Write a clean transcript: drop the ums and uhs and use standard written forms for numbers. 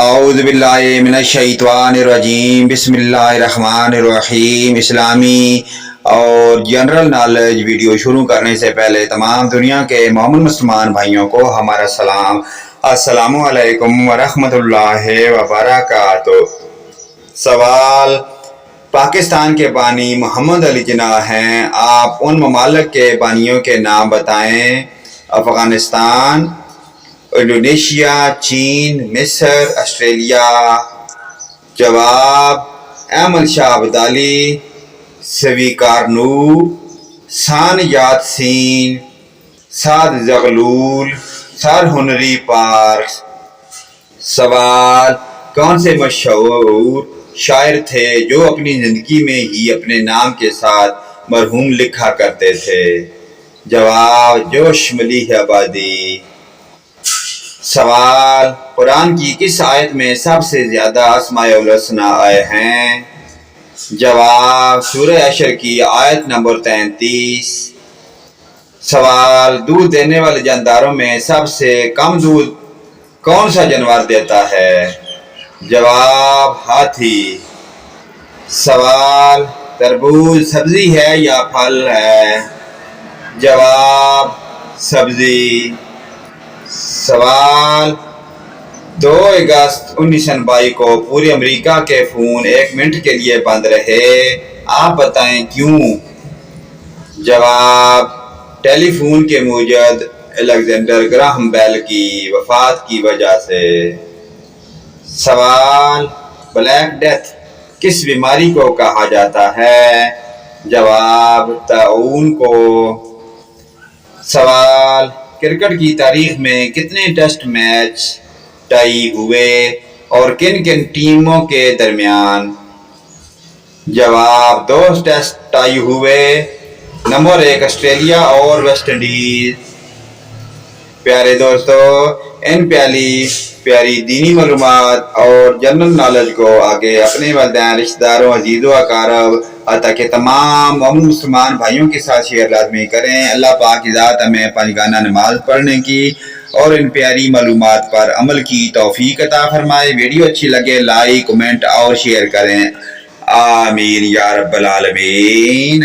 اعوذ باللہ من الشیطان الرجیم، بسم اللہ الرحمن الرحیم۔ اسلامی اور جنرل نالج ویڈیو شروع کرنے سے پہلے تمام دنیا کے مومن مسلمان بھائیوں کو ہمارا سلام، السلام علیکم ورحمۃ اللہ وبرکاتہ۔ سوال: پاکستان کے بانی محمد علی جناح ہیں، آپ ان ممالک کے بانیوں کے نام بتائیں۔ افغانستان، انڈونیشیا، چین، مصر، آسٹریلیا۔ جواب: احمد شاہ ابدالی، سویکارنو، سان یات-سین، سعد زغلول، سر ہنری پارکس۔ سوال: کون سے مشہور شاعر تھے جو اپنی زندگی میں ہی اپنے نام کے ساتھ مرحوم لکھا کرتے تھے؟ جواب: جوش ملیح آبادی۔ سوال: قرآن کی کس آیت میں سب سے زیادہ اسماء الحسنی آئے ہیں؟ جواب: سورہ حشر کی آیت نمبر 33۔ سوال: دودھ دینے والے جانداروں میں سب سے کم دودھ کون سا جانور دیتا ہے؟ جواب: ہاتھی۔ سوال: تربوز سبزی ہے یا پھل ہے؟ جواب: سبزی۔ سوال: 2 اگست 1992 کو پورے امریکہ کے فون 1 منٹ کے لیے بند رہے، آپ بتائیں کیوں؟ جواب: ٹیلی فون کے موجد الیگزینڈر گراہم بیل کی وفات کی وجہ سے۔ سوال: بلیک ڈیتھ کس بیماری کو کہا جاتا ہے؟ جواب: طاعون کو۔ سوال: کرکٹ کی تاریخ میں کتنے ٹیسٹ میچ ٹائی ہوئے اور کن کن ٹیموں کے درمیان؟ جواب: 2 ٹیسٹ ٹائی ہوئے، نمبر 1 آسٹریلیا اور ویسٹ انڈیز۔ پیارے دوستو، ان پیاری دینی معلومات اور جنرل نالج کو آگے اپنے والدین، رشتہ داروں، عزیز و اقارب حتیٰ کہ تمام مومن مسلمان بھائیوں کے ساتھ شیئر لازمی کریں۔ اللہ پاک کی ذات ہمیں پنجگانہ نماز پڑھنے کی اور ان پیاری معلومات پر عمل کی توفیق عطا فرمائے۔ ویڈیو اچھی لگے لائک، کمنٹ اور شیئر کریں، آمین یا رب العالمین۔